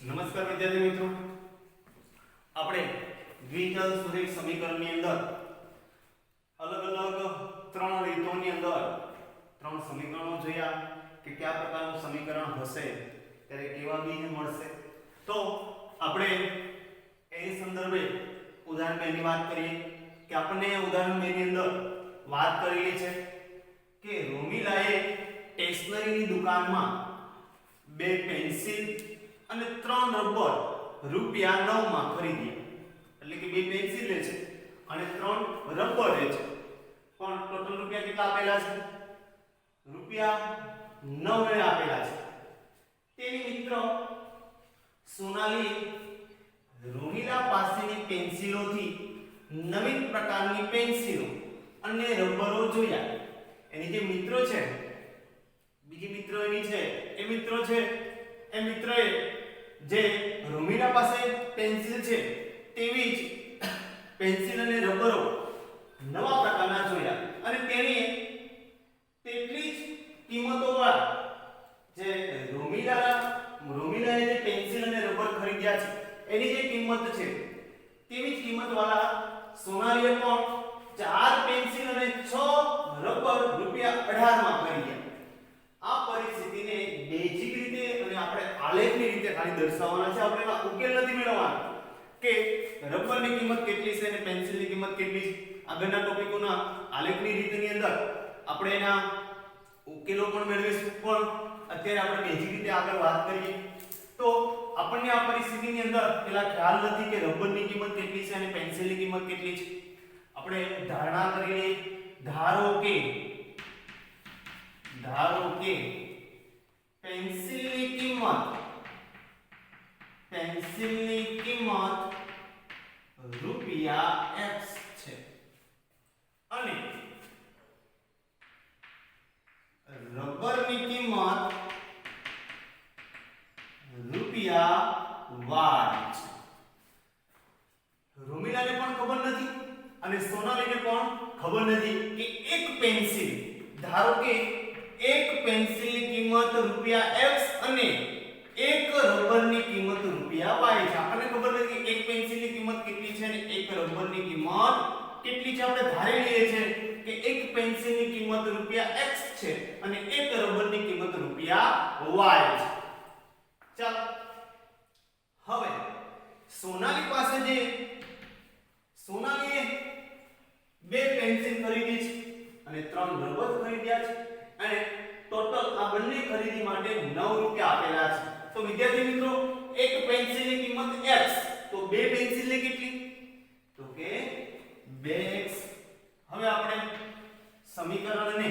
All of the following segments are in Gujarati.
નમસ્કાર વિદ્યાર્થી મિત્રો, આપણે દ્વિચલ સુરેખ સમીકરણની અંદર અલગ અલગ ત્રણ રીતોની અંદર ત્રણ સમીકરણો જોયા કે કયા પ્રકારનું સમીકરણ હશે ત્યારે કેવા બીજ મળશે. તો આપણે એ સંદર્ભે ઉદાહરણ 2 ની વાત કરીએ કે આપણને ઉદાહરણ 2 ની અંદર વાત કરેલી છે કે રોમિલાએ સ્ટેશનરીની દુકાનમાં 2 પેન્સિલ અને 3 રબર રૂપિયા 9 માં ખરીદ્યા. એટલે કે 2 પેન્સિલ લે છે અને 3 રબર લે છે, પણ ટોટલ રૂપિયા કેટલા આપેલા છે? રૂપિયા 9 આપેલા છે. તેની મિત્ર સોનાલી રોમિલા પાસેની પેન્સિલોથી નવીન પ્રકારની પેન્સિલો અને રબરો જોયા. એની જે મિત્રો છે, બીજી મિત્રો એની છે, એ મિત્રએ જે રોમિલા પાસે પેન્સિલ છે તેવી જ પેન્સિલ અને રબરો નવા પ્રકારના જોયા અને તેણીએ તેટલી જ કિંમતોવાળા જે રોમિલાએ જે પેન્સિલ અને રબર ખરીદ્યા છે એની જે કિંમત છે તેવી જ કિંમતવાળા સોનાલીએ પણ 4 પેન્સિલ અને 6 રબર રૂપિયા 18 માં ખરીદ્યા. આ પરિસ્થિતિને બેઝિક રીતે અને આપણે આલેખની રીતે ખાલી દર્શાવવાના છે. આપણે એના ઉકેલ નથી મેળવવાનો કે રબરની કિંમત કેટલી છે અને પેન્સિલની કિંમત કેટલી છે. આગળના ટોપિકોના આલેખની રીતની અંદર આપણે એના ઉકેલો પણ મેળવીશું, પણ અત્યારે આપણે બેઝિક રીતે આગળ વાત કરીએ તો આપણને આ પરિસ્થિતિની અંદર પેલા ખ્યાલ નથી કે રબરની કિંમત કેટલી છે અને પેન્સિલની કિંમત કેટલી છે. આપણે ધારણા કરીને ધારો કે પેન્સિલની કિંમત રૂપિયા x છે અને રબરની કિંમત રૂપિયા y છે. રોમિલાને પણ ખબર નથી અને સોનાલીને પણ ખબર નથી કે એક પેન્સિલ, ધારો કે એક પેન્સિલની કિંમત રૂપિયા x અને એક રબરની કિંમત રૂપિયા y છે. આપણને ખબર નથી કે એક પેન્સિલની કિંમત કેટલી છે અને એક રબરની કિંમત કેટલી છે. આપણે ધારી લઈએ છીએ કે એક પેન્સિલની કિંમત રૂપિયા x છે અને એક રબરની કિંમત રૂપિયા y છે. ચાલો હવે સોનાલી પાસે જે સોનાલીએ 2 પેન્સિલ ખરીદી છે અને 3 રબર ખરીદ્યા છે અને ટોટલ આ બંને ખરીદી માટે 9 રૂપિયા આપેલા છે. તો વિદ્યાર્થી મિત્રો, એક પેન્સિલની કિંમત x, તો 2 પેન્સિલની કેટલી? તો કે 2x. હવે આપણે સમીકરણને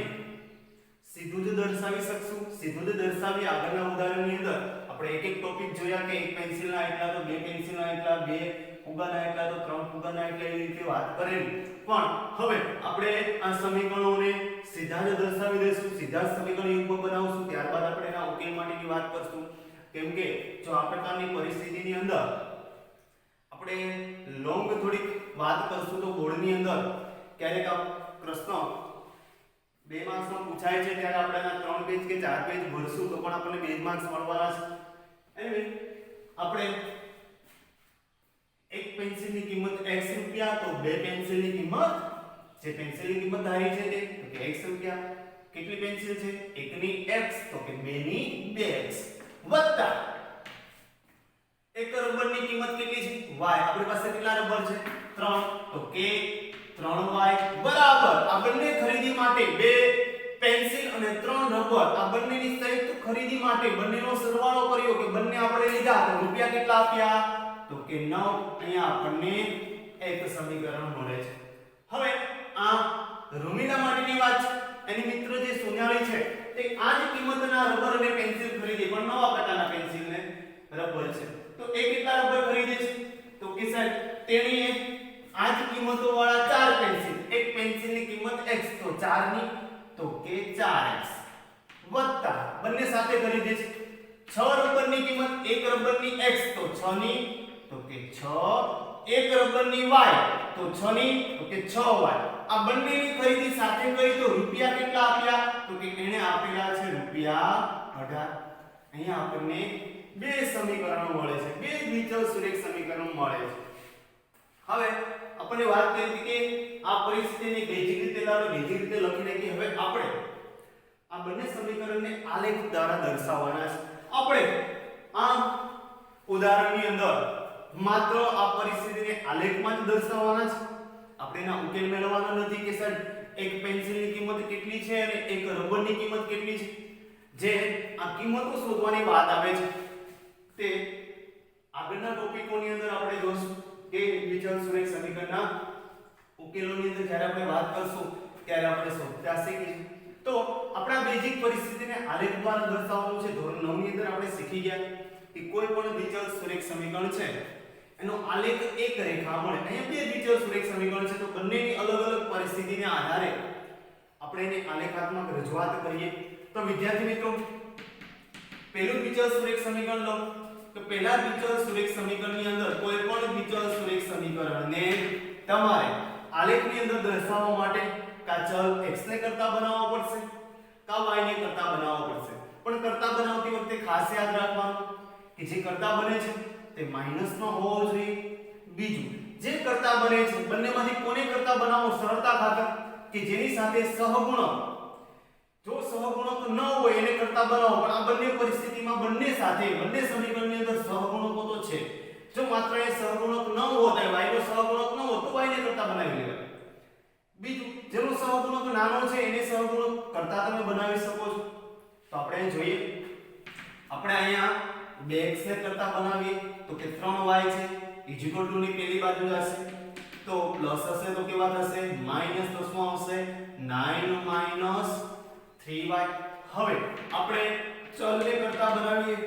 સીધું જ દર્શાવી શકશું. સીધું જ દર્શાવી આગળના ઉદાહરણની અંદર આપણે એક એક ટોપિક જોયા કે એક પેન્સિલના એટલા, તો 2 પેન્સિલના એટલા, 2 ફુગાના એટલા, તો 3 ફુગાના એટલા, એવી રીતે વાત કરેલી. પણ હવે આપણે આ સમીકરણોને સીધા જ દર્શાવી દઈશું, સીધા જ સમીકરણ યુગ્મ બનાવશું, ત્યારબાદ આપણે એના ઉકેલ માટેની વાત કરશું. કેમ કે જો આ પ્રકારની પરિસ્થિતિની અંદર આપણે લોંગ થોડીક વાત કરશું તો બોર્ડની અંદર ક્યારેક આ પ્રશ્ન 2 માર્ક્સમાં પૂછાય છે ત્યારે આપણે આના 3 પેજ કે 4 પેજ ભરશું તો પણ આપણને 2 માર્ક્સ મળવાના છે. એનીવે આપણે એક પેન્સિલની કિંમત x રૂપિયા, તો 2 પેન્સિલની કિંમત, જે પેન્સિલની કિંમત ધારી છે તે તો કે x રૂપિયા. કેટલી પેન્સિલ છે? એકની x, તો કે 2 ની 2x વત્તા એક રબરની કિંમત કેટલી છે? y. આપણી પાસે કેટલા રબર છે? 3, તો કે 3y બરાબર આ બંને ખરીદી માટે 2 પેન્સિલ અને 3 રબર આ બંનેની સંયુક્ત ખરીદી માટે બંનેનો સરવાળો કર્યો કે બંને આપણે લીધા તો રૂપિયા કેટલા આપ્યા? તો કે 9. અહીંયા આપણને એક સમીકરણ મળે છે. હવે આ રોમિલા માટેની વાત છે. એની મિત્ર જે સોનાલી છે તે આ જ કિંમતના રબર અને પેન્સિલ ખરીદી, પણ નવા પ્રકારના પેન્સિલ ને રબર છે. તો એ કેટલા રબર ખરીદે છે? તો કે સાહેબ તેણીએ આ જ કિંમતો વાળા 4 પેન્સિલ, એક પેન્સિલની કિંમત x, તો 4 ની, તો કે 4x વત્તા બંને સાથે ખરીદે છે 6 રબરની કિંમત, એક રબરની x, તો 6 ની, તો કે 6, એક રબરની y, તો 6 ની, તો કે 6y. આ બંનેની ખરીદી સાથે કરી તો રૂપિયા કેટલા આપ્યા? તો કે એને આપેલા છે રૂપિયા 18. અહીંયા આપણને બે સમીકરણો મળે છે, બે દ્વિચલ સુરેખ સમીકરણો મળે છે. હવે આપણે વાત કરી હતી કે આ પરિસ્થિતિને બેઝિક રીતે લાવો, બેઝિક રીતે લખી નાખી. હવે આપણે આ બંને સમીકરણને આલેખ દ્વારા દર્શાવવાના છે. આપણે આ ઉદાહરણની અંદર માત્ર આ પરિસ્થિતિને આલેખમાં જ દર્શાવવાના છે. આપણે એના ઉકેલ મેળવવાના નથી કે સર એક પેન્સિલની કિંમત કેટલી છે અને એક રબરની કિંમત કેટલી છે. જે આ કિંમતો શોધવાની વાત આવે છે તે આગળના ટોપિકોની અંદર આપણે જોશું કે દ્વિચલ સુરેખ સમીકરણના ઉકેલોની અંદર જ્યારે આપણે વાત કરશું ત્યારે આપણે શોધતા શીખીશું. તો આપણા બેઝિક પરિસ્થિતિને આલેખ દ્વારા દર્શાવવાનું છે. ધોરણ 9 ની અંદર આપણે શીખી ગયા કે કોઈ પણ દ્વિચલ સુરેખ સમીકરણ છે એનો આલેખ એક રેખા મળે. અહીંયા બે દ્વિચલ સુરેખ સમીકરણ છે તો બંનેની અલગ અલગ પરિસ્થિતિને આધારે આપણે એને આલેખાત્મક રજૂઆત કરીએ. તો વિદ્યાર્થી મિત્રો પહેલું દ્વિચલ સુરેખ સમીકરણ લો. તો પહેલા દ્વિચલ સુરેખ સમીકરણની અંદર કોઈ પણ દ્વિચલ સુરેખ સમીકરણને તમારે આલેખની અંદર દર્શાવવા માટે કા ચલ x ને કરતા બનાવવો પડશે કા y ને કરતા બનાવવો પડશે. પણ કરતા બનાવતી વખતે ખાસ યાદ રાખવાનું કે જે કરતા બને છે તે માઈનસ નો હોવો જોઈએ. બીજું જે કરતા બને છે બંનેમાંથી કોને કરતા બનાવો સરળતા ખાતર કે જેની સાથે સહગુણક, જો સહગુણક ન હોય એને કરતા બનાવો. પણ આ બંને પરિસ્થિતિમાં બંને સાથે બંને સમીકરણની અંદર સહગુણકો તો છે. જો માત્ર એ સહગુણક ન હોત, y નો સહગુણક ન હોત તો y ને કરતા બનાવી લેવાય. બીજું જેનો સહગુણક નાનો છે એને સહગુણક કરતા તમે બનાવી શકો છો. તો આપણે જોઈએ આપણે અહીંયા 2x ને કરતા બનાવીએ તો કે 3y છે ઇક્વલ ટુ ની પેલી બાજુ જશે તો પ્લસ હશે તો કેવા થશે માઈનસ તો શું આવશે 9 3y. હવે આપણે ચલને કરતા બનાવીએ,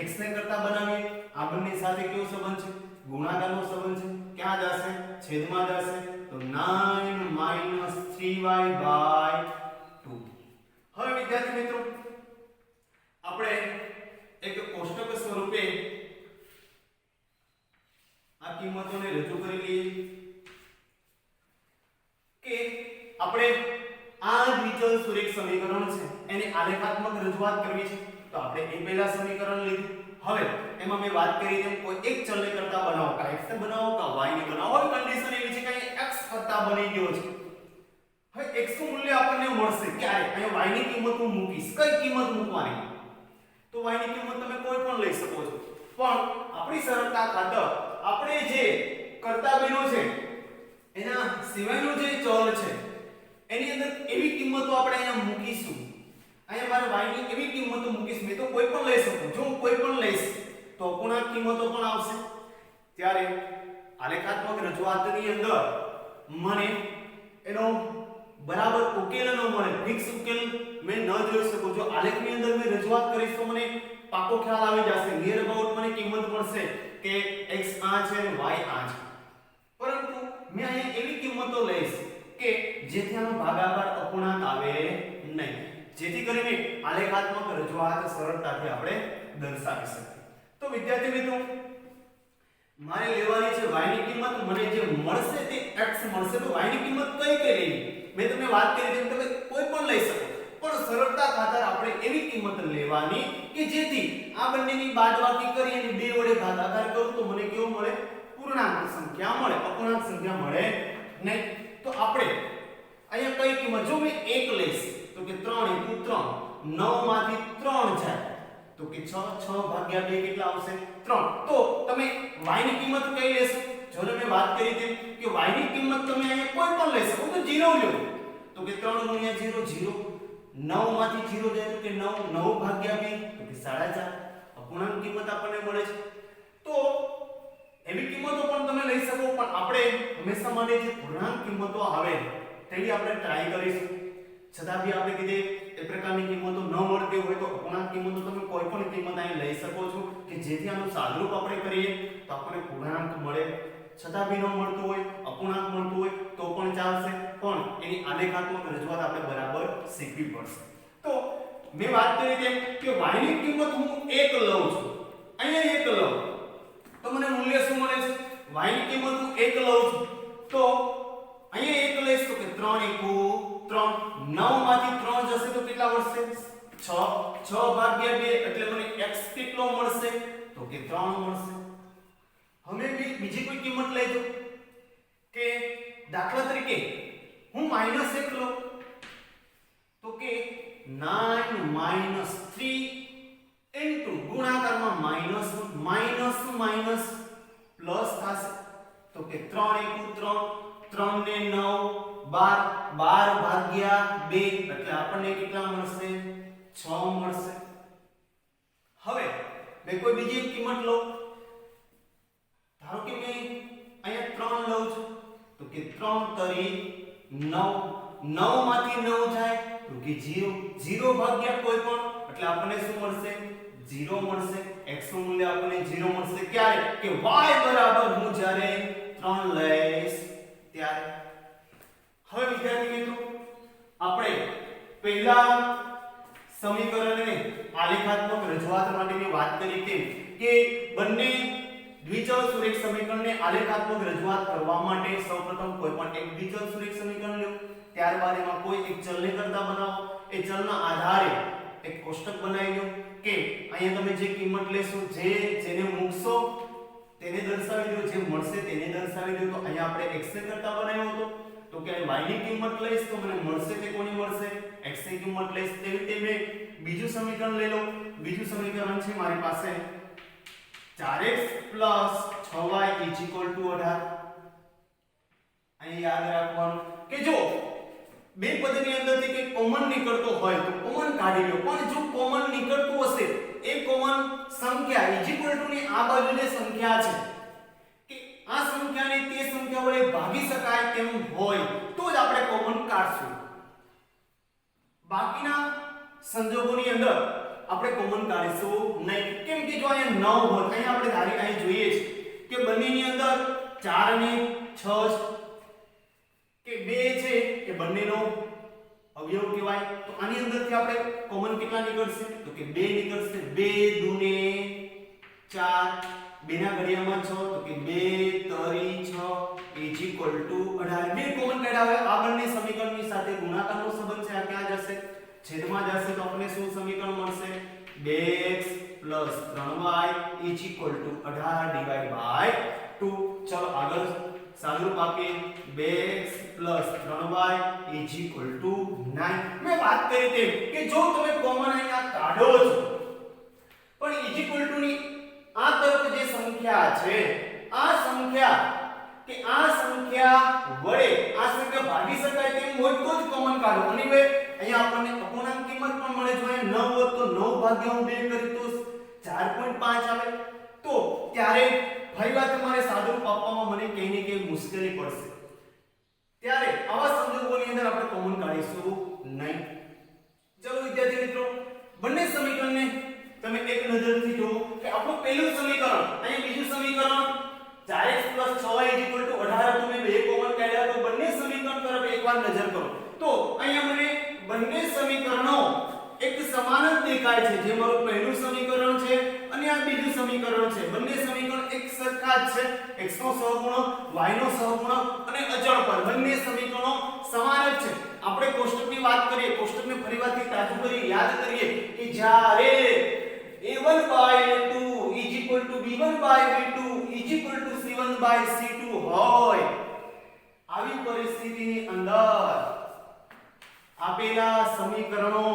x ને કરતા બનાવીએ. આ બંને સાથે કેવો સંબંધ છે? ગુણાકારનો સંબંધ છે. ક્યાં જશે? છેદમાં જશે તો 9 3y/2. હવે વિદ્યાર્થી મિત્રો આપણે એક કોષ્ટક સ્વરૂપે આ કિંમતોને રજૂ કરી લઈએ કે આપણે આ દ્વિચલ સુરેખ સમીકરણ છે એને આલેખાત્મક રજૂઆત કરવી છે. તો આપણે એ પહેલા સમીકરણ લીધું. હવે એમાં મેં વાત કરી તેમ કોઈ એક ચલને કરતા બનાવો, કા x ને બનાવો કા y ને બનાવો. હવે કન્ડિશન એવી છે કે x કરતા બની ગયો છે. હવે x નું મૂલ્ય આપણને મળશે ક્યારે? અહીંયા y ની કિંમત હું મૂકીશ. કઈ કિંમત મૂકવાની? તો y ની કિંમત તમે કોઈ પણ લઈ શકો છો. પણ આપણી સરળતા ખાતર આપણે જે કરતા બન્યો છે એના સિવાયનો જે ચલ છે એની અંદર એવી કિંમતો આપણે અહીંયા મૂકીશું. અહીંયા મારે y ની એવી કિંમતો મૂકીશ. મેં તો કોઈ પણ લઈ શકું. જો હું કોઈ પણ લઈશ તો અપૂર્ણાંક કિંમતો પણ આવશે. ત્યારે આલેખાત્મક રજૂઆતની અંદર મને એનો બરાબર ઉકેલ ન મળે, ફિક્સ ઉકેલ મેં ન જોઈ શકું. જો આલેખની અંદર મેં રજૂઆત કરીશ તો મને પાકો ખ્યાલ આવી જશે. નિયર અબાઉટ મને કિંમત મળશે કે x આ છે અને y આ છે. પરંતુ મેં અહીંયા એવી કિંમતો લઈશ કે જેથી આનો ભાગાકાર અપૂર્ણાંક આવે નહીં, જેથી કરીને આલેખાત્મક રજૂઆત સરળતાથી આપણે દર્શાવી શકીએ. તો વિદ્યાર્થી મિત્રો મારે લેવાની છે y ની કિંમત. મને જે મળશે તે x મળશે. તો y ની કિંમત કઈ લેવી? મેં તમને વાત કરી તેમ તમે કોઈ પણ લઈ શકો. પણ સરળતા ખાતર આપણે એવી કિંમત લેવાની કે જેથી આ બંનેની બાદબાકી કરી અને 2 વડે ભાગાકાર કરું તો મને કેવો મળે? પૂર્ણાંક સંખ્યા મળે, અપૂર્ણાંક સંખ્યા મળે નહીં. તો આપણે અહીંયા કઈ કિંમત? જો મેં 1 લઈશ તો કે 3 * 3 9 માંથી 3 જાય તો કે 6 ભાગ્યા 2 કેટલા આવશે? 3. તો તમે y ની કિંમત કઈ લેશો? જો મેં વાત કરી તેમ કે y ની કિંમત તમે અહીંયા કોઈ પણ લઈ શકો. તો 0 લ્યો તો કે 3 * 0 0. 9 માંથી 0 જાય તો કે 9 ભાગ્યા 2 તો કે 4.5. અપૂર્ણાંક કિંમત આપણને મળે છે. તો એવી કિંમતો પણ તમે લઈ શકો. પણ આપણે હંમેશા માટે જે પૂર્ણાંક કિંમતો આવે તેવી આપણે ટ્રાય કરીશું. છતાં બી આપણે કીધે એ પ્રકારની કિંમતો ન મળતી હોય તો અપૂર્ણાંક કિંમતો તમે કોઈ પણ કિંમત અહીં લઈ શકો છો કે જેથી આનું સાદરૂપ આપણે કરીએ તો આપણને પૂર્ણાંક મળે. છતાં બી ન મળતું હોય, અપૂર્ણાંક મળતું હોય તો પણ ચાલશે. પણ એની આલેખાત્મક રજૂઆત આપણે બરાબર શીખવી પડશે. તો મેં વાત કરી તેમ કે y ની કિંમત હું 1 લઉં છું. અહીંયા 1 લઉં તો મને મૂલ્ય શું મળે છે? y ની કિંમત હું 1 લઉં છું તો અહીંયા 1 લઈશ તો કે 3 * 3 9 માંથી 3 જશે તો કેટલા વધશે? 6 ભાગ્યા 2 એટલે મને x કેટલો મળશે? કે 3 મળશે. હવે બીજી કોઈ કિંમત લેજો કે દાખલા તરીકે હું -1 લઉં તો કે 9 - 3 ઇન્ટુ ગુણાકારમાં માઈનસ માઈનસ પ્લસ થશે તો કે 3 * 3 3 ને 9 12 ભાગ્યા 2 એટલે આપણને કેટલા મળશે 6 મળશે. હવે મેં કોઈ બીજી એક કિંમત લઉં ધારો કે મેં અહીંયા 3 લઉં છું તો કે 3 તરી 9 9 માંથી 9 જાય તો કે 0 0 ભાગ્યા કોઈ પણ એટલે આપણને શું મળશે 0 મળશે. x નું મૂલ્ય આપણને 0 મળશે ક્યારે કે y બરાબર હું જ્યારે 3 લઈશ ત્યારે. હવે વિદ્યાર્થી મિત્રો આપણે પહેલા સમીકરણને આલેખાત્મક રજૂઆત માટેની વાત કરી તેમ કે બંને દ્વિચલ સુરેખ સમીકરણને આલેખાત્મક રજૂઆત કરવા માટે સૌપ્રથમ કોઈ પણ એક દ્વિચલ સુરેખ સમીકરણ લો, ત્યારબાદ એમાં કોઈ એક ચલને કરતા બનાવો, એ ચલના આધારે એક કોષ્ટક બનાવી લો કે અહીંયા તમે જે કિંમત લેશો જેને મૂકશો તેને દર્શાવી દો, જે મળશે તેને દર્શાવી દો. તો અહીંયા આપણે x ને કરતા બનાવ્યો હતો તો કે y ની કિંમત લઈશ તો મને મળશે તે કોની મળશે x ની કિંમત લઈશ. તેવી રીતે મેં બીજું સમીકરણ લઈ લો. બીજું સમીકરણ છે મારી પાસે 4x + 6y = 18. અહીં યાદ રાખવાનું કે જો બે પદની અંદરથી કે કોમન નીકળતો હોય તો કોમન કાઢી લો, પણ જો કોમન નીકળતું હશે એ કોમન સંખ્યા = ની આ બાજુ જે સંખ્યા છે કે આ સંખ્યાને તે સંખ્યા વડે ભાગી શકાય તેમ હોય તો જ આપણે કોમન કાઢશું. બાકીના સંજોગોની અંદર આપણે કોમન કાઢીશું નહીં. કેમ કે જો અહીંયા 9 હોત અહીંયા આપણે ધારી અહીં જોઈએ છે કે બંનેની અંદર 4 અને 6 કે 2 છે કે બંનેનો અવયવ કહેવાય. તો આની અંદરથી આપણે કોમન કેટલા નીકળશે તો કે 2 નીકળશે. 2 દુને 4 2 ના ઘડિયામાં 6 તો કે 2 તરી 6 = 18. બે કોમન કાઢ્યા. હવે આ બંને સમીકરણની સાથે ગુણાકારનો સંબંધ છે, આ ક્યાં જશે છેદમાં જશે તો આપણને શું સમીકરણ મળશે 2x + 3y = 18/2. ચલો આગળ સાદુરૂપ આપીએ 2x + 3y = 9. મેં વાત કરી તેમ કે જો તમે કોમન અહીંયા કાઢો છો પણ = ની આ તરફ જે સંખ્યા છે આ સંખ્યા વડે આ સંખ્યા ભાગી શકાય તેમ હોય તો જ કોમન કાઢો. અને અહીંયા આપણને અપૂર્ણાંક કિંમત પણ મળે. જો અહીંયા 9 હોત તો 9 ભાગ્યા 2 કરી તો 4.5 આવે. તો ત્યારે ભાઈવા તમારે સાદુરૂપ આપવામાં મને કંઈ ને કંઈ મુશ્કેલી પડશે. ત્યારે આવા સંજોગોની અંદર આપણે કોમન કાઢીશું નહીં. ચલો વિદ્યાર્થી મિત્રો બંને સમીકરણને તમે એક નજરથી જુઓ કે આપણું પહેલું સમીકરણ અહીં બીજું સમીકરણ 4x + 6y = 18 તો મેં બે કોમન કાઢ્યા. તો બંને સમીકરણ તરફ એકવાર નજર કરો તો અહીંયા મને બંને સમીકરણો એક સમાન જ દેખાય છે. જે મારું પહેલું સમીકરણ છે અને આ બીજું સમીકરણ છે, બંને સમીકરણ એક સરખા જ છે. x નો સહગુણક y નો સહગુણક અને અચળ પદ બંને સમીકરણો સમાન જ છે. આપણે કોષ્ટકની વાત કરીએ, કોષ્ટકને ફરીવારથી તાજું કરી યાદ કરીએ કે જ્યારે a1/a2 = b1/b2 = c1/c2 હોય આવી પરિસ્થિતિની અંદર આપેલા સમીકરણનો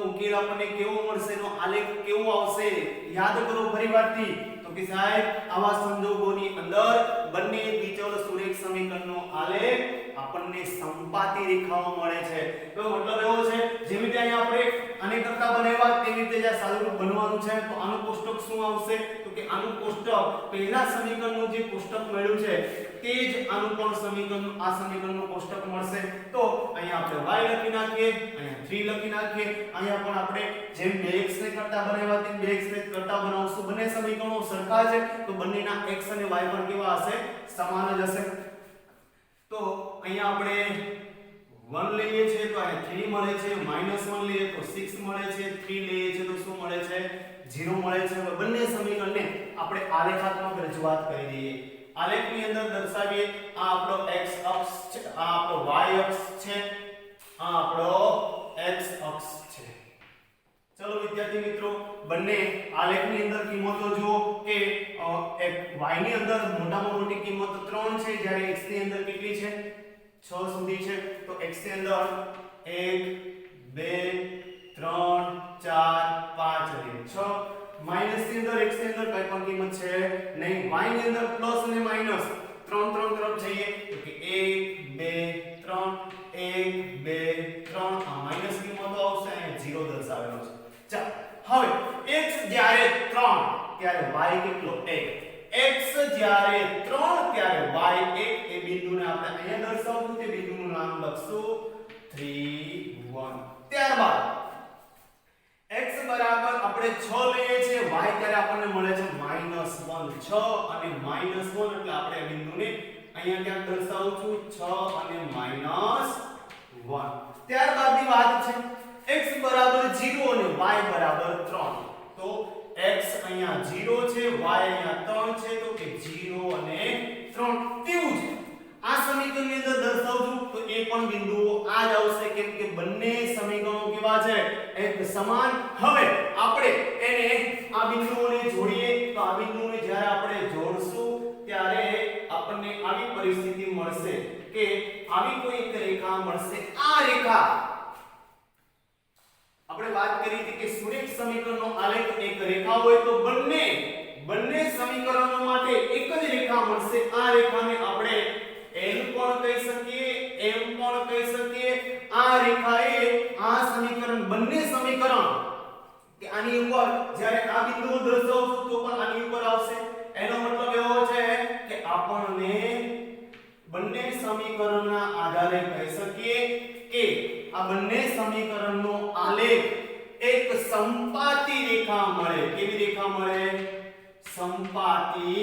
ઉકેલ આપણને કેવો મળશે, એનો આલેખ કેવો આવશે યાદ કરો ફરીવારથી. તો કે સાહેબ આવા સંજોગોની અંદર બંને દ્વિચલ સુરેખ સમીકરણનો આલેખ આપણને સંપાતી રેખાઓ મળે છે. તો મતલબ એવો છે જેવી રીતે અહીંયા આપણે આને કરતા બનાવ્યા તેવી રીતે જે સાદુરૂપ બનવાનું છે. તો આનું કોષ્ટક શું આવશે તો કે આનું કોષ્ટક પહેલા સમીકરણનું જે કોષ્ટક મળ્યું છે તે જ આનું પણ આ સમીકરણનું કોષ્ટક મળશે. તો અહીંયા આપણે y લખી નાખીએ, અહીંયા 3 લખી નાખીએ. અહીંયા પણ આપણે જેમ 2x ને કરતા બનાવ્યા તેમ 2x ને કરતા બનાવશું. બંને સમીકરણો સરખા છે તો બંનેના x અને y પણ કેવા હશે સમાન જ હશે. તો અહીંયા આપણે 1 લઈએ છીએ તો અહીંયા 3 મળે છે, -1 લઈએ તો 6 મળે છે, 3 લઈએ છીએ તો શું મળે છે 0 મળે છે. હવે બંને સમીકરણને આપણે આલેખાત્મક રજૂઆત કરી દઈએ. આલેખની અંદર દર્શાવીએ. આ આપણો x અક્ષ છે, આ આપણો y અક્ષ છે, આ આપણો x અક્ષ છે. ચલો વિદ્યાર્થી મિત્રો, બંને આલેખની અંદર કિંમતો જુઓ કે એક y ની અંદર મોટામાં મોટી કિંમત 3 છે, જ્યારે x ની અંદર કેટલી છે? 6 સુધી છે. તો x ની અંદર 1 2 3 4 5 અને 6. માઈનસ ની અંદર x ની અંદર કઈ પણ કિંમત છે નહીં. y ની અંદર પ્લસ અને માઈનસ 3 3 તરફ જઈએ તો કે 1 2 3 1 2 3 આ માઈનસ કિંમતો આવશે અને 0 દર્શાવેલો છે. ચાલો હવે x જ્યારે 3 ત્યારે y કેટલો? 1. x જ્યારે 3 ત્યારે y 1. એ બિંદુને આપણે અહીંયા દર્શાવવું, તે બિંદુનું નામ લખશું 3 1. ત્યારબાદ x બરાબર આપણે 6 લઈએ છીએ, y ત્યારે આપણને મળે છે -1. 6 અને -1 એટલે આપણે આ બિંદુને અહીંયા ક્યાંક દર્શાવું છું 6 અને -1. ત્યારબાદની વાત છે x બરાબર 0 અને y બરાબર 3. તો x અહીંયા 0 છે, y અહીંયા 3 છે, તો કે 0 અને 3. તેવું છે આ સમીકરણની અંદર દર્શાવજો તો એ પણ બિંદુઓ આ જ આવશે, કેમ કે બંને સમીકરણો કેવા છે? એક સમાન. હવે આપણે એને આ બિંદુઓને જોડીએ તો આ બિંદુઓને જ્યારે આપણે જોડશું ત્યારે આપણને આવી પરિસ્થિતિ મળશે કે આવી કોઈ એક રેખા મળશે. આ રેખા આપણે વાત કરી હતી કે સુરેખ સમીકરણનો આલેખ એક રેખા હોય તો બંને સમીકરણો માટે એક જ રેખા મળશે. આ રેખાને આપણે L પણ કહી શકીએ, M પણ કહી શકીએ. આ રેખા એ આ સમીકરણ, બંને સમીકરણ કે આની ઉપર જ્યારે આ બિંદુઓ દર્શાવશું તો પણ આની ઉપર આવશે. એનો મતલબ એવો છે કે આપણને બંને સમીકરણના આધારે કહી શકીએ કે આ બંને સમીકરણનો આલેખ એક સંપાતી રેખા મળે. કેવી રેખા મળે? સંપાતી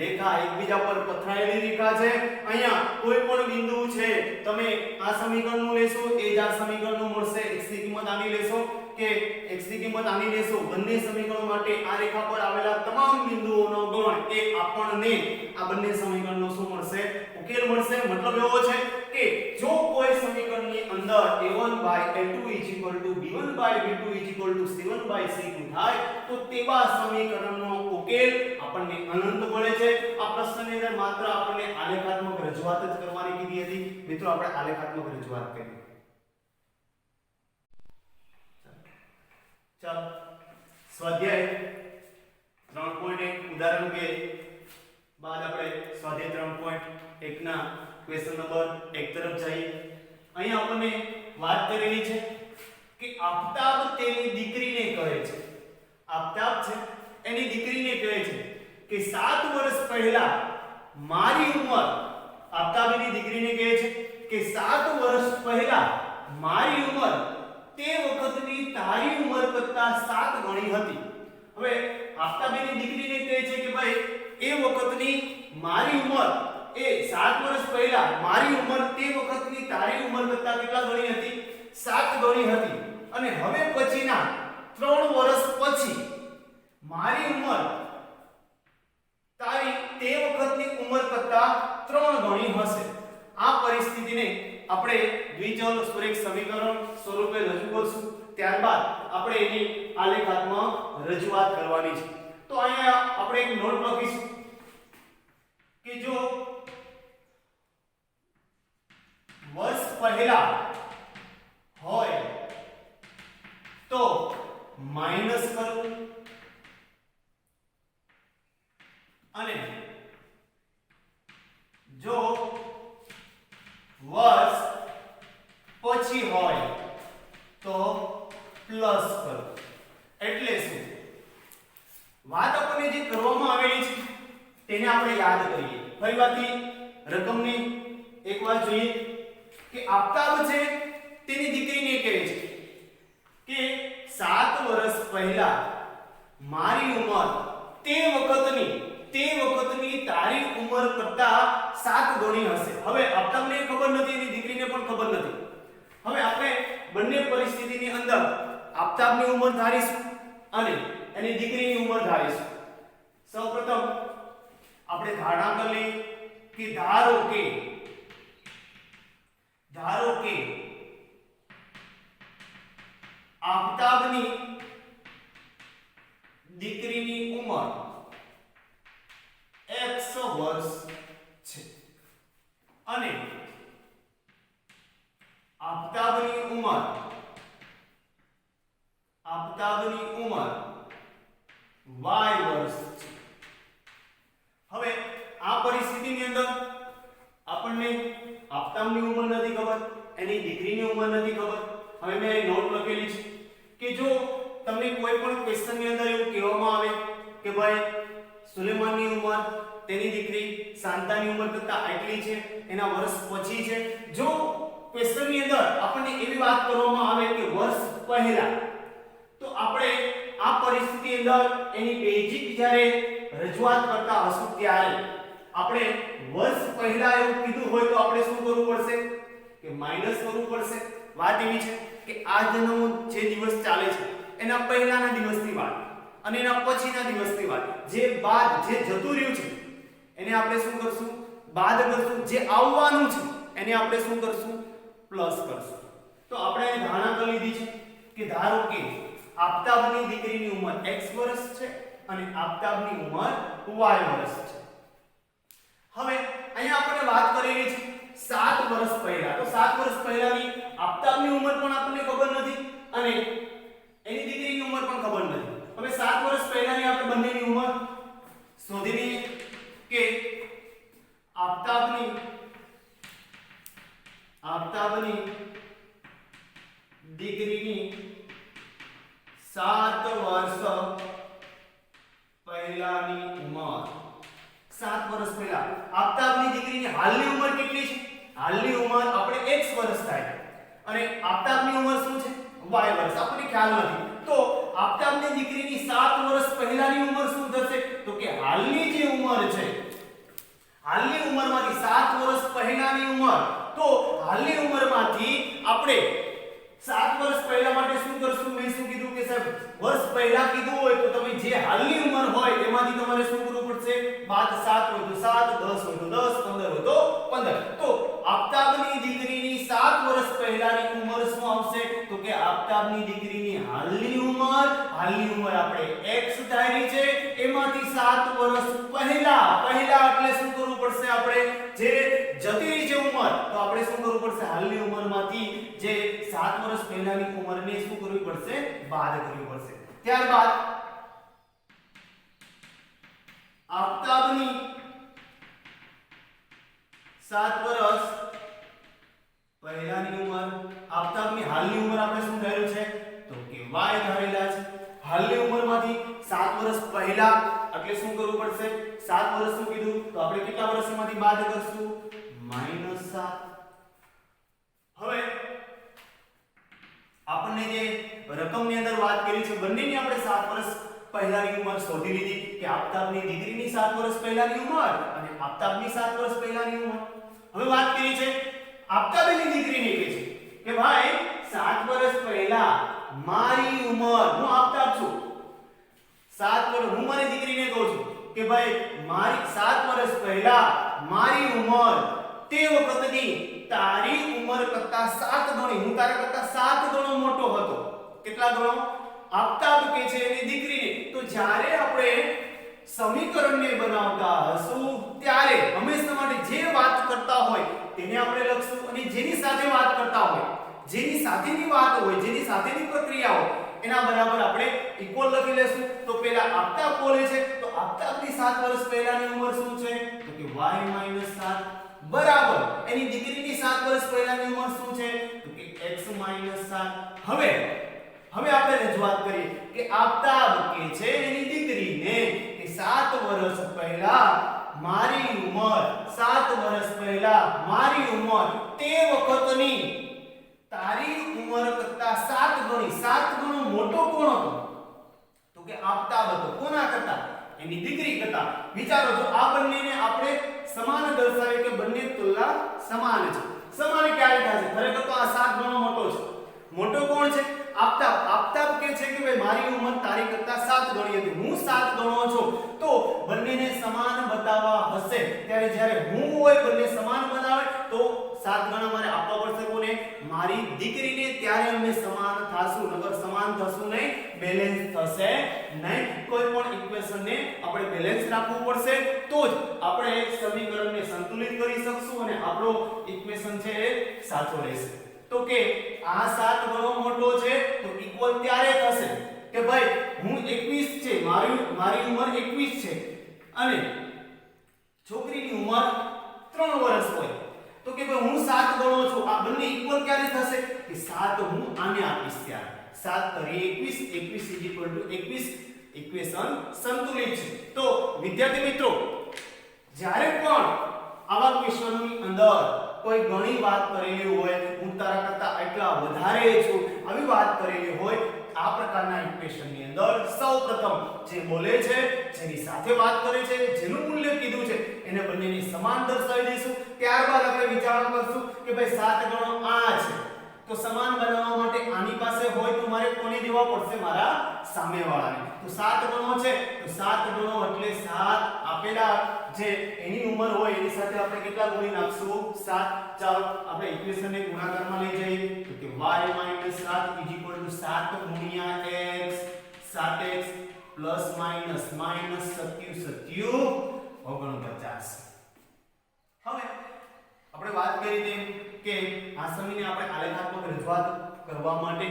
રેખા, એકબીજા પર પથરાયેલી રેખા છે. અહીંયા કોઈ પણ બિંદુ છે, તમે આ સમીકરણનું લેશો એ જ આ સમીકરણનું મળશે. x ની કિંમત આની લેશો કે x ની કિંમત આની લેશો, બંને સમીકરણો માટે આ રેખા પર આવેલા તમામ બિંદુઓનો ગણ એ આપણને આ બંને સમીકરણનો શું મળશે? ઉકેલ મળશે. મતલબ એવો છે કે જો કોઈ સમીકરણની અંદર a1/a2 b1/b2 c1/c2 થાય તો તેવા સમીકરણનો ઉકેલ આપણને અનંત મળે છે. આ પ્રશ્નની અંદર માત્ર આપણને આલેખાત્મક રજૂઆત જ કરવાની કીધી હતી. મિત્રો આપણે આલેખાત્મક રજૂઆત કરીએ. ચાલો સ્વાધ્યાય 3.1 ઉદાહરણ 2 બાદ આપણે સ્વાધ્યાય 3.1 ના ક્વેશ્ચન નંબર 1 તરફ જઈએ. અહીં આપણને વાત કરેલી છે કે આફતાબ તેની દીકરીને કહે છે, આફતાબ છે એની દીકરીને કહે છે કે 7 વર્ષ પહેલા મારી ઉંમર, આફતાબની દીકરીને કહે છે કે 7 વર્ષ પહેલા મારી ઉંમર તે વખતની તારી ઉંમર કરતા 7 ગણી હતી. હવે આફતાબની દીકરીને કહે છે કે ભાઈ એ વખતની મારી ઉંમર એ 7 વર્ષ પહેલા મારી ઉંમર તે વખતની તારી ઉંમર કરતા કેટલા ગણી હતી? 7 ગણી હતી. અને હવે પછીના 3 વર્ષ પછી મારી ઉંમર તારી તે વખતની ઉંમર કરતા 3 ગણી હશે. આ પરિસ્થિતિને આપણે દ્વિચલ સુરેખ સમીકરણ સ્વરૂપે રજૂ કરશું. ત્યારબાદ આપણે એની આલેખાત્મક રજૂઆત કરવાની છે. તો અહીંયા આપણે એક નોટ લખીશું કે જો વર્ષ પહેલા હોય તો માઈનસ કરવું અને જો વર્ષ પછી હોય તો પ્લસ કરવું. એટલે શું? વાત આપણને જે કરવામાં આવેલી છે તેને આપણે યાદ કરીએ. ફરીથી રકમની એકવાર જોઈએ કે આફતાબ છે તેની દીકરીને કહે છે કે 7 વર્ષ પહેલા મારી ઉંમર તે વખતની તારી ઉંમર કરતા 7 ગણી હશે. હવે આફતાબને ખબર નથી, એની દીકરીને પણ ખબર નથી. હવે આપણે બંને પરિસ્થિતિની અંદર આફતાબની ઉંમર ધારીશું અને એની દીકરીની ઉંમર ધારીશું. સૌપ્રથમ આપણે ધારણા કરી લઈએ કે ધારો કે આફતાબની દીકરીની ઉંમર x વર્ષ છે અને આફતાબની ઉંમર y વર્ષ છે. હવે આ પરિસ્થિતિની અંદર આપણને આફતાબની ઉંમર નથી ખબર, એની દીકરીની ઉંમર નથી ખબર. હવે મેં અહીં નોટ લખેલી છે કે જો તમને કોઈ પણ ક્વેશ્ચનની અંદર એવું કહેવામાં આવે કે ભાઈ સુલેમાનની ઉંમર તેની દીકરી શાંતાની ઉંમર કરતા આટલી છે, એના વર્ષ પછી છે, જો ક્વેશ્ચનની અંદર આપણને એવી વાત કરવામાં આવે કે વર્ષ પહેલા, તો આપણે આ પરિસ્થિતિ અંદર એની બેઝિક જ્યારે રજૂઆત કરતા હશું ત્યારે આપણે વર્ષ પહેલા એવું કીધું હોય તો આપણે શું કરવું પડશે કે માઈનસ કરવું પડશે. વાત એવી છે કે આજનો જે દિવસ ચાલે છે એના પહેલાના દિવસની વાત અને એના પછીના દિવસની વાત, જે બાદ જે જતું રહ્યું છે એને આપણે શું કરશું બાદ કરશું, જે આવવાનું છે એને આપણે શું કરશું પ્લસ કરશું. તો આપણે ધારણા કરી લીધી છે કે ધારો કે આફતાબની દીકરીની ઉંમર x વર્ષ છે અને આફતાબની ઉંમર y વર્ષ છે. હવે અહીંયા આપણે વાત કરેલી છે 7 વર્ષ પહેલા, તો 7 વર્ષ પહેલાની આફતાબની ઉંમર પણ આપણને ખબર નથી અને એની દીકરીની ઉંમર પણ ખબર નથી. હવે 7 વર્ષ પહેલાની આપણે બંનેની ઉંમર શોધી લઈએ કે આફતાબની દીકરીની 7 વર્ષ પહેલાની ઉંમર, 7 વર્ષ પહેલા આફતાબની દીકરીની હાલની ઉંમર કેટલી છે? હાલની ઉંમર આપણે x વર્ષ થાય અને આફતાબની ઉંમર શું છે y વર્ષ, આપણને ખ્યાલ નથી. તો આફતાબની દીકરીની 7 વર્ષ પહેલાની ઉંમર શું થશે? તો કે હાલની જે ઉંમર છે, હાલની ઉંમરમાંથી 7 વર્ષ પહેલાની ઉંમર, તો હાલની ઉંમરમાંથી આપણે 7 વર્ષ પહેલા માટે શું કરશું? મેં શું કીધું કે સાહેબ વર્ષ પહેલા કીધું હોય તો તમે જે હાલની ઉંમર હોય એમાંથી તમારે શું કરવું પડશે? બાદ 7 હોય તો 7, 10 હોય તો 10, 15 હોય તો 15. તો આફતાબની દીકરીની 7 વર્ષ પહેલાની ઉંમર શું આવશે? તો કે આફતાબની દીકરીની હાલની ઉંમર આપણે x ધારી છે, એમાંથી 7 વર્ષ પહેલા એટલે શું કરવું પડશે? આપણે જે જતી રહી છે ઉંમર, તો આપણે શું કરવું પડશે? હાલની ઉંમરમાંથી જે 7 વર્ષ પહેલાની ઉંમરને શું કરવી પડશે? બાદ કરવી પડશે. ત્યારબાદ આફતાબની 7 વર્ષ પહેલાની ઉંમર, આફતાબની હાલની ઉંમર આપણે શું ધાર્યું છે? તો કે y ધારેલા છે. હાલની ઉંમરમાંથી 7 વર્ષ પહેલા એટલે શું કરવું પડશે? 7 વર્ષ શું કીધું? તો આપણે કેટલા વર્ષમાંથી બાદ કરશું? -7. હવે આપણને જે રકમની અંદર વાત કરી છે બંનેની આપણે 7 વર્ષ પહેલાની ઉંમર શોધી લીધી કે આફતાબની દીકરીની 7 વર્ષ પહેલાની ઉંમર અને આફતાબની 7 વર્ષ પહેલાની ઉંમર. હવે વાત કરી છે આફતાબની દીકરીને કહે છે કે ભાઈ 7 વર્ષ પહેલા મારી ઉંમર, હું આફતાબ છું, 7 વર્ષ હું મારી દીકરીને કહું છું કે ભાઈ મારી 7 વર્ષ પહેલા મારી ઉંમર તે વખતની તારી ઉંમર કરતા 7 ગણી, હું તારા કરતા 7 ગણો મોટો હતો. કેટલા ગણો? આફતાબ કે છે એની દીકરીને. તો જ્યારે આપણે સમીકરણને બનાવતા હશું ત્યારે હંમેશા માટે જે વાત કરતા હોય તેને આપણે લખશું અને જેની સાથે વાત કરતા હોય, જેની સાથેની વાત હોય, જેની સાથેની પ્રક્રિયા હોય એના બરાબર આપણે ઇક્વલ લખી લેશું. તો પહેલા આફતાબ બોલે છે તો આફતાબની 7 વર્ષ પહેલાની ઉંમર શું છે? તો કે y - 7 બરાબર એની દીકરીની 7 વર્ષ પહેલાની ઉંમર શું છે? તો કે x - 7. હવે આપણે રજૂઆત કરીએ કે આફતાબ કે છે એની દીકરીને કે 7 વર્ષ પહેલા મારી ઉંમર, 7 વર્ષ પહેલા મારી ઉંમર તે વખતની તારી ઉંમર કરતા 7 ગણી, 7 ગણો મોટો કોણ હતો? તો કે આફતાબ હતો. કોના કરતા? એની દીકરી કરતા. વિચારો જો આ બંનેને આપણે સમાન દર્શાવે કે બંને તુલના સમાન છે. સમાન ક્યારે થશે? ખરેખર તો આ 7 ગણો મોટો છે. મોટો કોણ છે? આફતાબ. આફતાબ કે છે કે ભાઈ મારી ઉંમર તારી કરતા 7 ગણી હતી, હું 7 ગણો છું, તો બંનેને સમાન બતાવવા હશે ત્યારે જ્યારે હું હોય બંને સમાન બનાવે તો 7 ગણા મારે આપવા પડશે કોને? મારી દીકરીને. ત્યારે અમે સમાન થાશું, નકર સમાન થશું નહીં, બેલેન્સ થશે નહીં. કોઈ પણ ઇક્વેશન ને આપણે બેલેન્સ રાખવું પડશે તો જ આપણે સમીકરણને સંતુલિત કરી શકશું અને આપણો ઇક્વેશન છે એ સાચો રહેશે. તો કે આ 7 ગણો મોટો છે તો ઇક્વલ ત્યારે થશે કે ભાઈ હું 21 છે, મારી ઉંમર 21 છે અને છોકરીની ઉંમર 3 વર્ષ હોય તો કે ભાઈ હું 7 ગણો છું. આ બંને ઇક્વલ ક્યારે થશે કે 7 હું આને આપીશ ત્યારે 7 તરી 21 21 ઇક્વેશન સંતુલિત છે. તો વિદ્યાર્થી મિત્રો જ્યારે પણ આવા ક્વેશ્ચનની અંદર કોઈ ઘણી વાત કરેલી હોય, હું તારા કરતા એટલા વધારે છું, આવી વાત કરેલી હોય, આ પ્રકારના ઇક્વેશનની અંદર સૌપ્રથમ જે બોલે છે, જેની સાથે વાત કરે છે, જેનું મૂલ્ય કીધું છે એને બંનેને સમાન દર્શાવી દઈશું. ત્યારબાદ આપણે વિચાર કરશું કે ભાઈ 7 ગણો આ છે તો સમાન બનાવવા માટે આની પાસે હોય તો મારે કોને દેવા પડશે? મારા સામેવાળાને. તો 7 ગણો છે તો 7 ગણો એટલે 7 આપેલા જે એની ઉંમર હોય એની સાથે આપણે કેટલા ગુણી નાખશું? 7. ચાલો આપણે ઇક્વેશનને ગુણાકારમાં લઈ જઈએ તો કે y - 7 7 ગુણ્યા x 7x plus minus minus 7 49. હવે આપણે વાત કરી તેમ કે આ સમીને આપણે આલેખાત્મક રજૂઆત કરવા માટે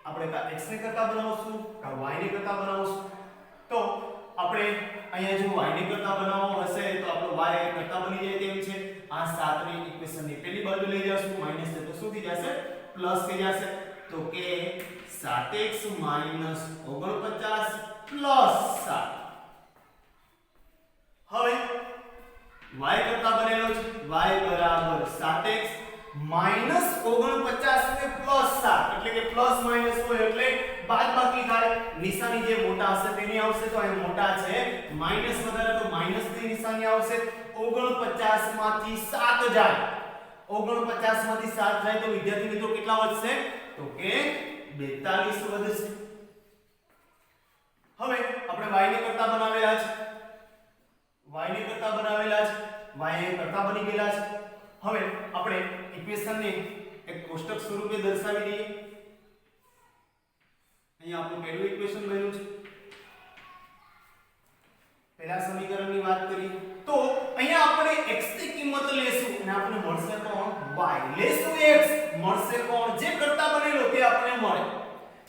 આપણે કા x ને કરતા બનાવશું કા y ને કરતા બનાવશું. તો આપણે અહીંયા જો y ને કરતા બનાવવો હશે તો આપણો y કરતા બની જાય તેમ છે. આ 7 ની ઇક્વેશનની પેલી બાજુ લઈ જશું, માઈનસ છે તો શું થઈ જશે? પ્લસ થઈ જશે. તો કે 7x - 49 પ્લસ 7. હવે y કરતા બનેલો છે, y બરાબર 7x માઈનસ 49 ને પ્લસ 7 એટલે કે પ્લસ માઈનસ હોય એટલે બાદબાકી થાય. નિશાની જે મોટા હશે તેની આવશે તો અહીં મોટા છે, માઈનસ વધારે તો માઈનસ ની નિશાની આવશે. 49 માંથી 7 જાય, 49 માંથી 7 જાય તો વિદ્યાર્થી મિત્રો કેટલા વધશે? તો કે 42 વધશે. હવે આપણે y ને કરતા બનાવેલા છે, y ને કરતા બનાવેલા છે, y એ કરતા બની ગયેલા છે. હવે આપણે ઇક્વેશનને એક કોષ્ટક સ્વરૂપે દર્શાવી દઈએ. અહીંયા આપણું પહેલું ઇક્વેશન બન્યું છે. પહેલા સમીકરણની વાત કરીએ તો અહીંયા આપણે x ની કિંમત લેશું અને આપણને મળશે કોણ? y. લેશું x, મળશે કોણ? જે કરતા બનેલો તે આપણને મળે.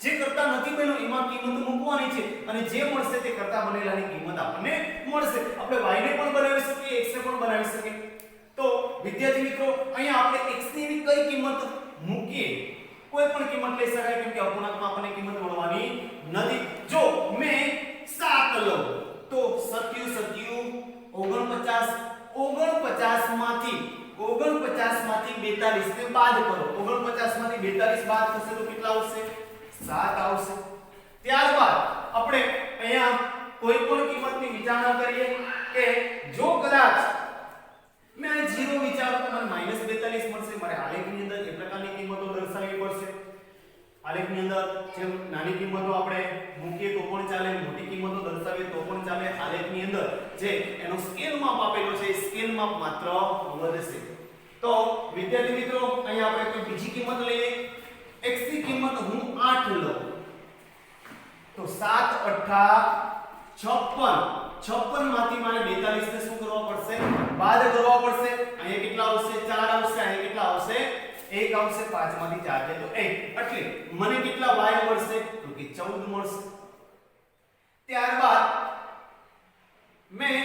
જે કરતા નથી બન્યો એમાં કિંમત મૂકવાની છે અને જે મળશે તે કરતા બનેલાની કિંમત આપણને મળશે. આપણે y ને પણ બનાવી શકીએ, x ને પણ બનાવી શકીએ. તો વિદ્યાર્થી મિત્રો અહીંયા આપણે x ની એવી કઈ કિંમત મૂકીએ? કોઈ પણ કિંમત લઈ શકાય કેમ કે અપૂર્ણાંકમાં આપણને કિંમત મળવાની નથી. જો મેં 7 લઉં તો 7 49 માંથી 42 ને બાદ કરો. 49 માંથી 42 બાદ થશે તો કેટલા આવશે? 7 આવશે. ત્યારબાદ આપણે અહીંયા કોઈ પણ કિંમતની વિચારણા કરીએ કે જો કદાચ મેં 0 વિચારો તો મને -42 મળશે. મારે આલેખની અંદર એ પ્રકારની કિંમતો દર્શાવવી પડશે. આલેખની અંદર જેમ નાની કિંમતો આપણે મૂકીએ તો પણ ચાલે, મોટી કિંમતો દર્શાવીએ તો પણ ચાલે. આલેખની અંદર જે એનો સ્કેલ માપ આપેલો છે એ સ્કેલ માપ માત્ર વધશે. તો વિદ્યાર્થી મિત્રો અહીંયા આપણે કોઈ બીજી કિંમત લઈએ. x ની કિંમત હું 8 લઉં તો 7 * 8 = 56 માંથી મારે 42 ને શું કરવા પડશે? બાદ કરવા પડશે. અહીંયા કેટલા આવશે? 4 આવશે. અહીંયા કેટલા આવશે? 1 આવશે. 5 માંથી 4 જાય તો 1 એટલે મને કેટલા y મળશે? તો કે 14 મળશે. ત્યારબાદ મેં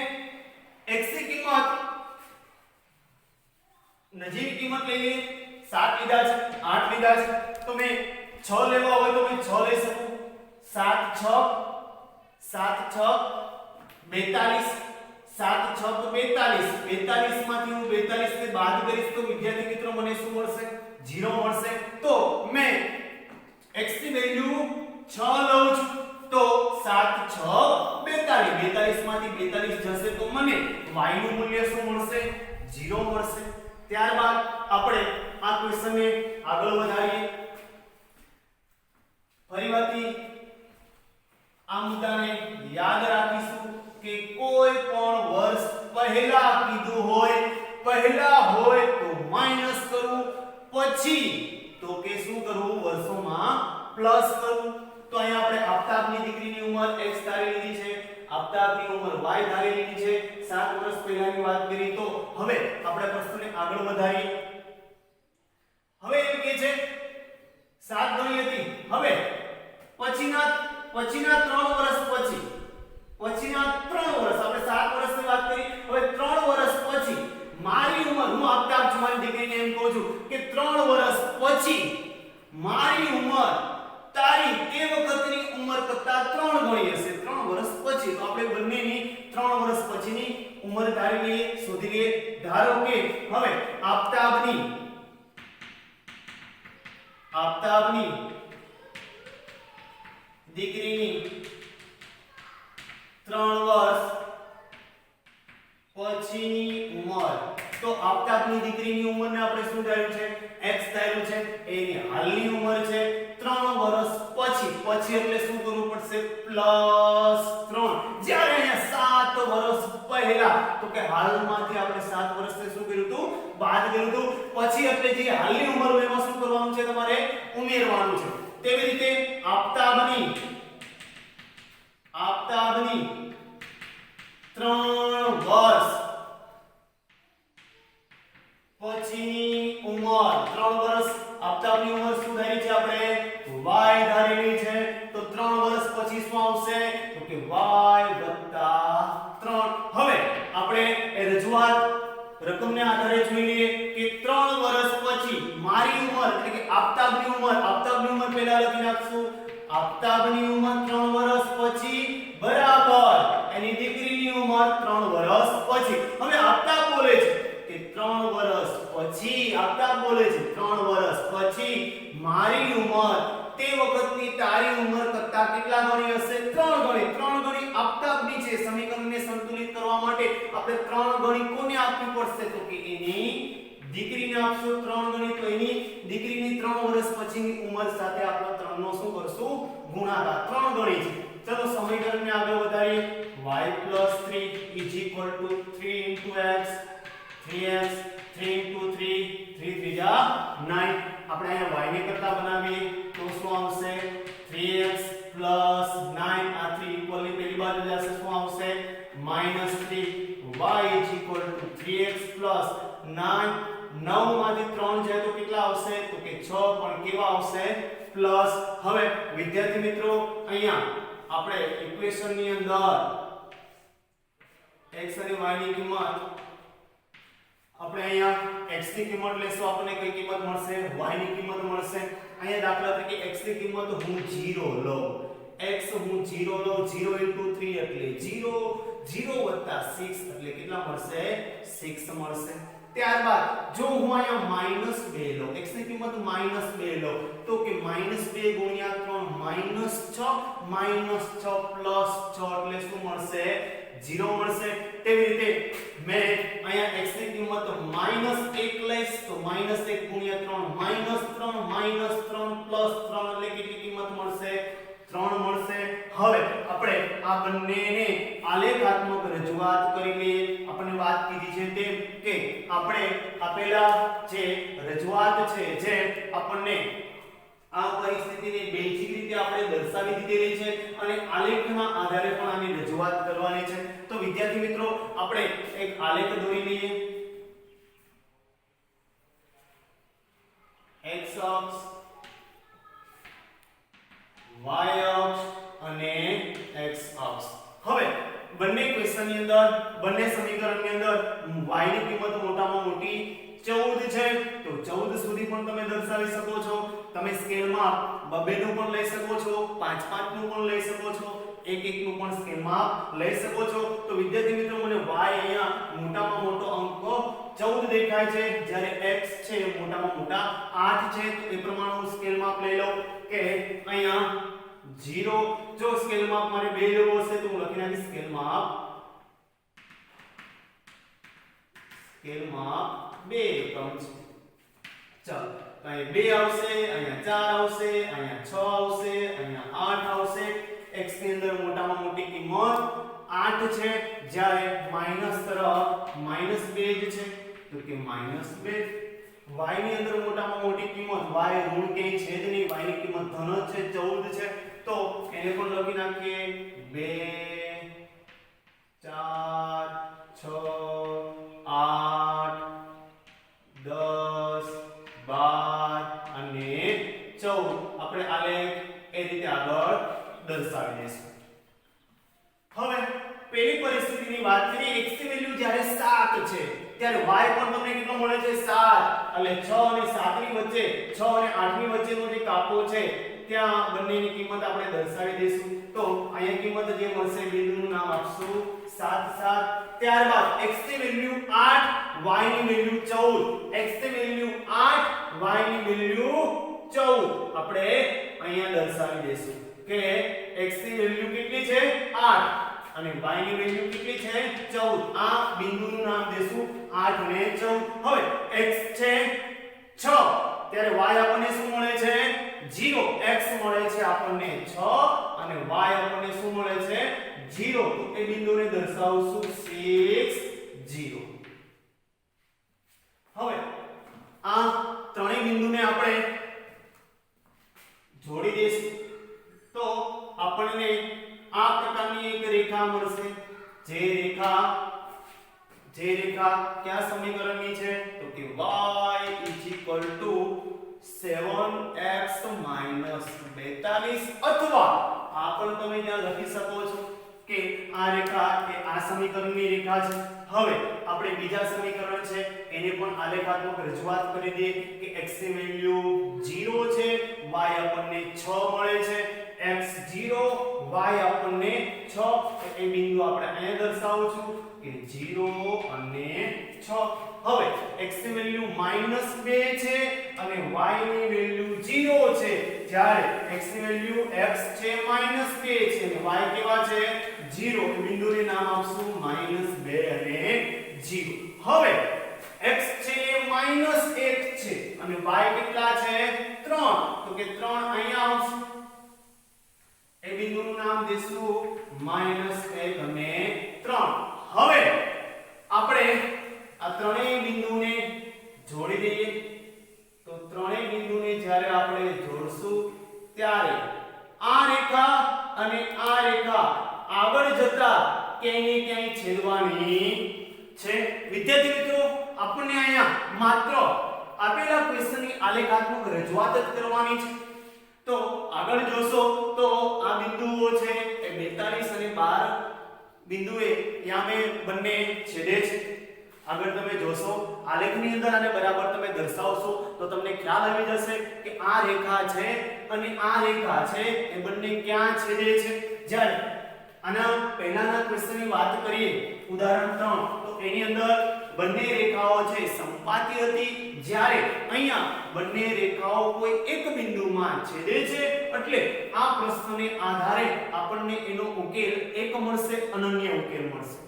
x ની કિંમત નજીવી કિંમત લઈએ. 7 લીધા છે, 8 લીધા છે તો મેં 6 લેવા હોય તો મેં 6 લઈ શકું. 7 6 42 7 6 તો 42 42 માંથી હું 42 ને બાદ કરીશ તો વિદ્યાર્થી મિત્રો મને શું મળશે? 0 મળશે. તો મેં x ની વેલ્યુ 6 લઉં છું તો 7 6 42 42 માંથી 42 જશે તો મને y નું મૂલ્ય શું મળશે? 0 મળશે. ત્યારબાદ આપણે આ ક્વેશ્ચનને આગળ વધારીએ. ફરીથી આ મુદ્દાને યાદ રાખીશું કે કોઈ પણ વર્ષ પહેલા કીધું હોય, પહેલા હોય તો -1 પછી તો કે શું કરવું વર્ષોમાં પ્લસ કરવું તો અહીંયા આપણે આફતાબની દીકરીની ઉંમર x ધારી લીધી છે આફતાબની ઉંમર y ધારી લીધી છે 7 વર્ષ પહેલાની વાત કરી તો હવે આપણે પ્રશ્નને આગળ વધારીએ હવે એમ કે છે 7 ગણી હતી હવે પછીના 3 વર્ષ પછીના 3 વર્ષ આપણે 7 વર્ષની વાત કરી હવે 3 વર્ષ પછી મારી ઉંમર હું આફતાબ છું મારી દીકરીને એમ કહું છું કે 3 વર્ષ પછી મારી ઉંમર તારી તે વખતની ઉંમર કરતા 3 ગણી હશે 3 વર્ષ પછી તો આપણે બંનેની 3 વર્ષ પછીની ઉંમર ધારી લઈએ શોધી લઈએ ધારો કે હવે આફતાબની દીકરીની 3 વર્ષ પછીની ઉંમર તો આફતાબની દીકરીની ઉંમરને આપણે શું ધાર્યું છે x ધાર્યું છે એની હાલની ઉંમર છે 3 વર્ષ પછી એટલે શું કરવું પડશે +3 જ્યારે અહીંયા 7 વર્ષ પહેલા તો કે હાલમાંથી આપણે 7 વર્ષને શું કર્યું હતું બાદ કર્યું હતું પછી એટલે જે હાલની ઉંમર હોય એમાં શું કરવાનું છે તમારે ઉમેરવાનું છે તેવી રીતે આફતાબની 3 વર્ષ પછીની ઉંમર 3 વર્ષ આફતાબની ઉંમર શું ધારી છે આપણે y ધારેલી છે તો 3 વર્ષ પછી શું આવશે તો કે y + 3 હવે આપણે એ રજૂઆત રકમને આધારે જોઈ લઈએ કે 3 વર્ષ પછી મારી ઉંમર એટલે કે આફતાબની ઉંમર પહેલા લખી નાખશું આફતાબની ઉંમર 3 વર્ષ પછી બરાબર એની દીકરીની ઉંમર 3 વર્ષ પછી હવે આફતાબ બોલે છે કે 3 વર્ષ પછી આફતાબ બોલે છે 3 વર્ષ પછી મારી ઉંમર તે વખતની તારી ઉંમર કરતા કેટલા ગણી હશે 3 ગણી આફતાબની છે સમીકરણને સંતુલિત કરવા માટે આપણે 3 ગણી કોને આપવી પડશે તો કે એની દીકરીને આપશું 3 ગણી તો એની દીકરીની 3 વર્ષ પછીની ઉંમર સાથે આપણે 3 નો શું કરશું ગુણાકાર 3 ગણી છે ચલો સમીકરણને આગળ વધારીએ y + 3 = 3 * x 3x 3 * 3 3 × 9 આપણે અહીંયા y ને કરતા બનાવીએ તો શું આવશે 3x + 9 આ 3 ઇક્વલની પેલી બાજુ જશે શું આવશે -3 y = 3x + 9 9 માંથી 3 જાય તો કેટલા આવશે તો કે 6 પણ કેવા આવશે પ્લસ હવે વિદ્યાર્થી મિત્રો અહીંયા આપણે ઇક્વેશન ની અંદર x અને y ની કિંમત આપણે અહીંયા x ની કિંમત લેશું આપણને કઈ કિંમત મળશે y ની કિંમત મળશે અહીંયા દાખલા તરીકે x ની કિંમત હું 0 લઉં x હું 0 લઉં 0 * 3 એટલે 0 0 + 6 એટલે કેટલા મળશે 6 મળશે ત્યારબાદ જો હું અહીંયા -2 લઉં x ની કિંમત -2 લઉં તો કે -2 * 3 -6 +6 એટલે શું મળશે 0 મળશે તેવી રીતે મેં અહીંયા x ની કિંમત -1 લઈશ તો -1 * 3 -3 +3 એટલે કેટલી કિંમત મળશે 3 મળશે હવે આપણે આ બંનેને આલેખાત્મક રજૂઆત કરી લઈએ આપણે વાત કીધી છે તેમ કે આપણે આપેલા જે રજૂઆત છે જે આપણને આ પરિસ્થિતિને બેઝિક રીતે આપણે દર્શાવી દીધેલી છે અને આલેખના આધારે પણ આની રજૂઆત કરવાની છે તો વિદ્યાર્થી મિત્રો આપણે એક આલેખ દોરી લઈએ x અક્ષ y અક્ષ અને x અક્ષ હવે બંને ક્વેશ્ચનની અંદર બંને સમીકરણની અંદર y ની કિંમત મોટામાં મોટી 14 છે તો 14 સુધી પણ તમે દર્શાવી શકો છો તમે સ્કેલમાં 2 નું પણ લઈ શકો છો 5 નું પણ લઈ શકો છો 1 નું પણ સ્કેલમાં લઈ શકો છો તો વિદ્યાર્થી મિત્રો મને y અહીંયા મોટામાં મોટો અંક 14 દેખાય છે જ્યારે x છે મોટામાં મોટા 8 છે તો એ પ્રમાણે હું સ્કેલ માપ લઈ લઉં કે અહીંયા 0 જો સ્કેલ માપ મારે 2 લેવો હશે તો હું લખી નાખીશ સ્કેલ માપ 2 એકમ છે ચાલો અહીં 2 આવશે અહીંયા 4 આવશે અહીંયા 6 આવશે અહીંયા 8 આવશે x ની અંદર મોટામાં મોટી કિંમત 8 છે જ્યારે માઈનસ તરફ -2 જ છે તો કે -2 y ની અંદર મોટામાં મોટી કિંમત y ઋણ ક્યાંય છે જ નહીં, y ની કિંમત ધન જ છે 14 છે, તો એને પણ લખી નાખીએ 2 4 6 8 10 12 અને 14 આપણે આલેખ એ રીતે આગળ દર્શાવી દઈશું. હવે પહેલી પરિસ્થિતિની વાત કરીએ, x ની વેલ્યુ જ્યારે 7 છે ત્યારે y પણ તમને કેટલો મળે છે 7, એટલે 6 અને 7 ની વચ્ચે 6 અને 8 ની વચ્ચેનો જે કાપો છે ત્યાં બંનેની કિંમત આપણે દર્શાવી દઈશું. તો અહીંયા કિંમત જે મળશે બિંદુનું નામ આપશું 7 7. ત્યારબાદ x ની વેલ્યુ 8, y ની વેલ્યુ 14, x ની વેલ્યુ 8, y ની વેલ્યુ 14 આપણે અહીંયા દર્શાવી દઈશું કે x ની વેલ્યુ કેટલી છે 8 અને y ની વેલ્યુ કેટલી છે 14. આ બિંદુનું નામ દેશું 8 અને 14. હવે x છે 6 ત્યારે y આપણને શું મળે છે 0, x મળે છે આપણને 6 અને y આપણને શું મળે છે 0, તો એ બિંદુને દર્શાવશું 6 0. હવે આ ત્રણેય બિંદુને આપણે જોડી દઈશું તો આપણને આ પ્રકારની એક રેખા મળશે, જે રેખા કયા સમીકરણની છે તો કે y 7x 42 અથવા આ પણ તમે ત્યાં લખી શકો છો કે આ રેખા એ આ સમીકરણની રેખા છે. હવે આપણે બીજા સમીકરણ છે એને પણ આલેખાત્મક રજૂઆત કરી દઈએ કે x ની વેલ્યુ 0 છે, y આપણને 6 મળે છે, x 0 y આપણને 6, તો એ બિંદુ આપણે અહીંયા દર્શાવું છું કે 0 અને 6. હવે x ની વેલ્યુ -2 છે અને y ની વેલ્યુ 0 છે, જ્યારે x ની વેલ્યુ x છે -2 છે અને y કેવા છે 0, એ બિંદુને નામ આપશું -2 અને 0. હવે x છે -1 છે અને y કેટલા છે 3, તો કે 3 અહીંયા આવશે, એ બિંદુનું નામ દેશું -1 અને 3. હવે આપણે આ ત્રણેય બિંદુને જોડી દઈએ તો ત્રણેય બિંદુને જ્યારે આપણે જોડશું ત્યારે આ રેખા અને આ રેખા આગળ જતા ક્યાંય ને ક્યાંય છેદવાની છે. વિદ્યાર્થી મિત્રો, આપણને અહીંયા માત્ર આપેલા ક્વેશ્ચનની આલેખાત્મક રજૂઆત જ કરવાની છે. તો આગળ જોશો તો આ બિંદુઓ છે એ 42 અને 12 બિંદુએ યામે બંને છેદે છે. આગળ તમે જોશો આલેખની અંદર આને બરાબર તમે દર્શાવશો તો તમને ખ્યાલ આવી જશે કે આ રેખા છે અને આ રેખા છે એ બંને ક્યાં છેદે છે. જ્યારે આના પહેલાના ક્વેશ્ચનની વાત કરીએ ઉદાહરણ 3, તો એની અંદર બંને રેખાઓ છે સંપાતી હતી, જ્યારે અહીંયા બંને રેખાઓ કોઈ એક બિંદુમાં છેદે છે, એટલે આ પ્રશ્નને આધારે આપણને એનો ઉકેલ એક મળશે, અનન્ય ઉકેલ મળશે.